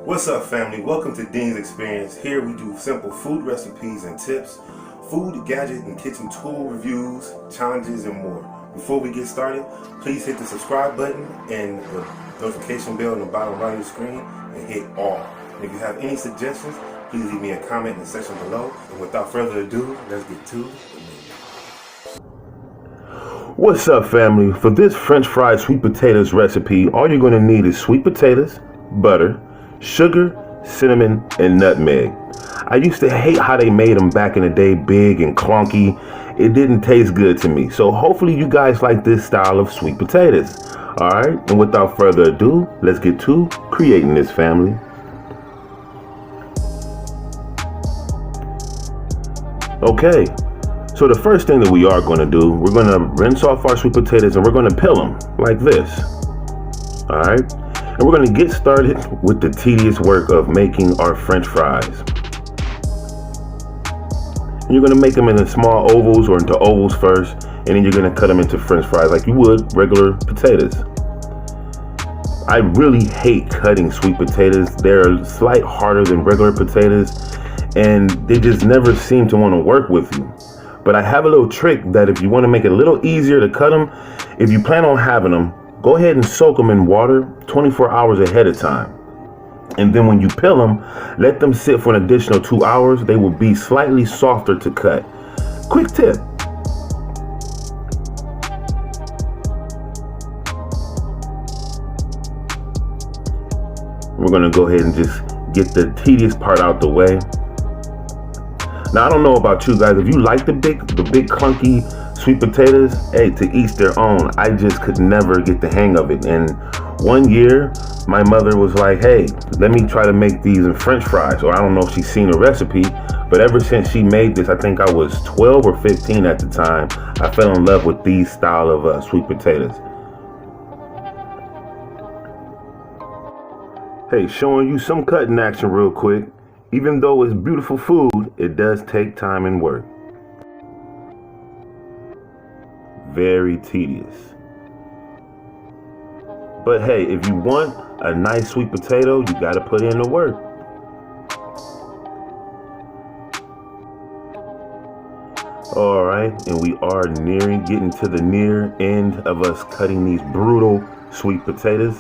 What's up, family? Welcome to DDINS Xperience. Here we do simple food recipes and tips, food, gadget, and kitchen tool reviews, challenges, and more. Before we get started, please hit the subscribe button and the notification bell on the bottom right of the screen and hit all. And if you have any suggestions, please leave me a comment in the section below. And without further ado, let's get to the video. What's up, family? For this French fried sweet potatoes recipe, all you're going to need is sweet potatoes, butter, sugar, cinnamon, and nutmeg. I used to hate how they made them back in the day, big and clunky. It didn't taste good to me. So hopefully you guys like this style of sweet potatoes. Alright, and without further ado, let's get to creating this, family. Okay, so the first thing that we are going to do, we're going to rinse off our sweet potatoes and we're going to peel them like this. Alright. And we're going to get started with the tedious work of making our French fries. And you're going to make them into small ovals or into ovals first, and then you're going to cut them into French fries like you would regular potatoes. I really hate cutting sweet potatoes. They're a slight harder than regular potatoes, and they just never seem to want to work with you. But I have a little trick that if you want to make it a little easier to cut them, if you plan on having them, go ahead and soak them in water 24 hours ahead of time. And then when you peel them, let them sit for an additional 2 hours. They will be slightly softer to cut. Quick tip. We're going to go ahead and just get the tedious part out the way. Now, I don't know about you guys. If you like the big clunky sweet potatoes, hey, to each their own. I just could never get the hang of it. And one year, my mother was like, hey, let me try to make these in French fries. Or I don't know if she's seen a recipe, but ever since she made this, I think I was 12 or 15 at the time, I fell in love with these style of sweet potatoes. Hey, showing you some cutting action real quick. Even though it's beautiful food, it does take time and work. Very tedious. But hey, if you want a nice sweet potato, you got to put in the work. All right, and we are getting to the near end of us cutting these brutal sweet potatoes.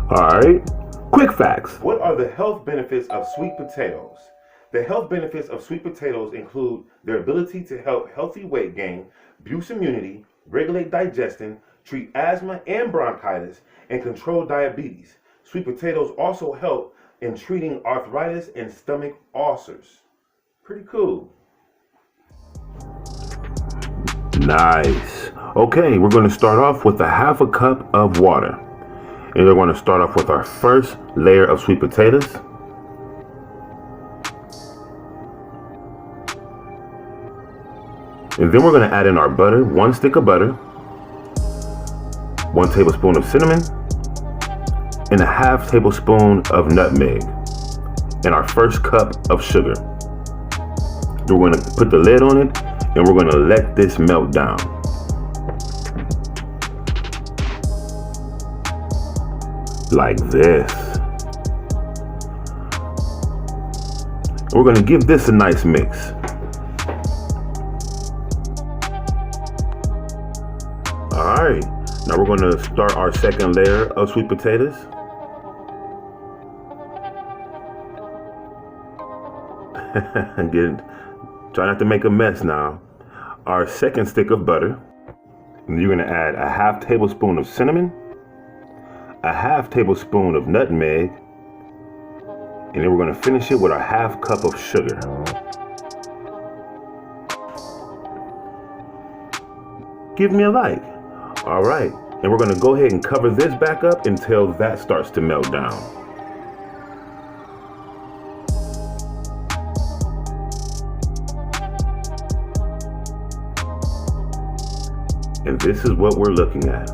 All right. Quick facts. What are the health benefits of sweet potatoes? The health benefits of sweet potatoes include their ability to help healthy weight gain, boost immunity, regulate digestion, treat asthma and bronchitis, and control diabetes. Sweet potatoes also help in treating arthritis and stomach ulcers. Pretty cool. Nice. Okay, we're going to start off with a half a cup of water. And we're going to start off with our first layer of sweet potatoes. And then we're going to add in our butter, 1 stick of butter, 1 tablespoon of cinnamon, and a ½ tablespoon of nutmeg, and our first cup of sugar. Then we're going to put the lid on it, and we're going to let this melt down. Like this. We're going to give this a nice mix. Alright, now we're going to start our second layer of sweet potatoes. Try not to make a mess now. Our second stick of butter. And you're going to add a ½ tablespoon of cinnamon, a ½ tablespoon of nutmeg, and then we're going to finish it with our ½ cup of sugar. Give me a like. All right, and we're going to go ahead and cover this back up until that starts to melt down. And this is what we're looking at.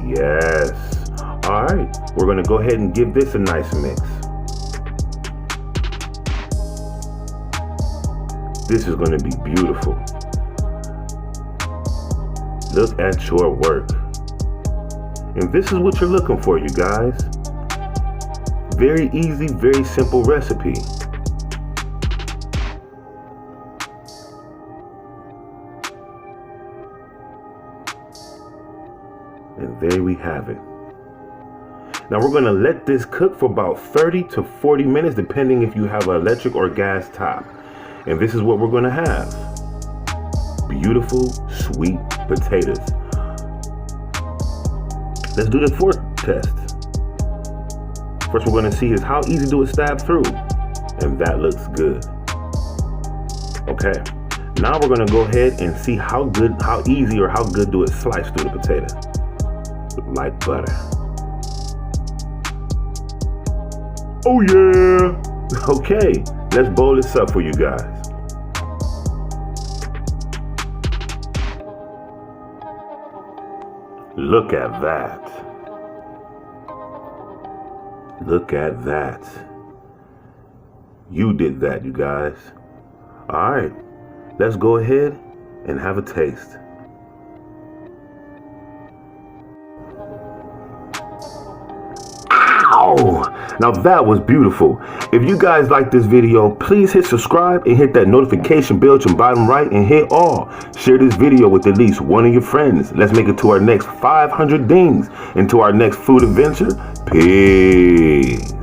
Yes. All right, we're going to go ahead and give this a nice mix. This is going to be beautiful. Look at your work. And this is what you're looking for, you guys. Very easy, very simple recipe. And there we have it. Now we're gonna let this cook for about 30 to 40 minutes, depending if you have an electric or gas top. And this is what we're gonna have. Beautiful, sweet potatoes. Let's do the fork test. First we're gonna see is how easy do it stab through? And that looks good. Okay, now we're gonna go ahead and see how easy or how good do it slice through the potato. Like butter. Oh yeah! Okay, let's bowl this up for you guys. Look at that. Look at that. You did that, you guys. All right, let's go ahead and have a taste. Ow! Now that was beautiful. If you guys like this video, please hit subscribe and hit that notification bell to the bottom right and hit all. Share this video with at least one of your friends. Let's make it to our next 500 dings and to our next food adventure. Peace.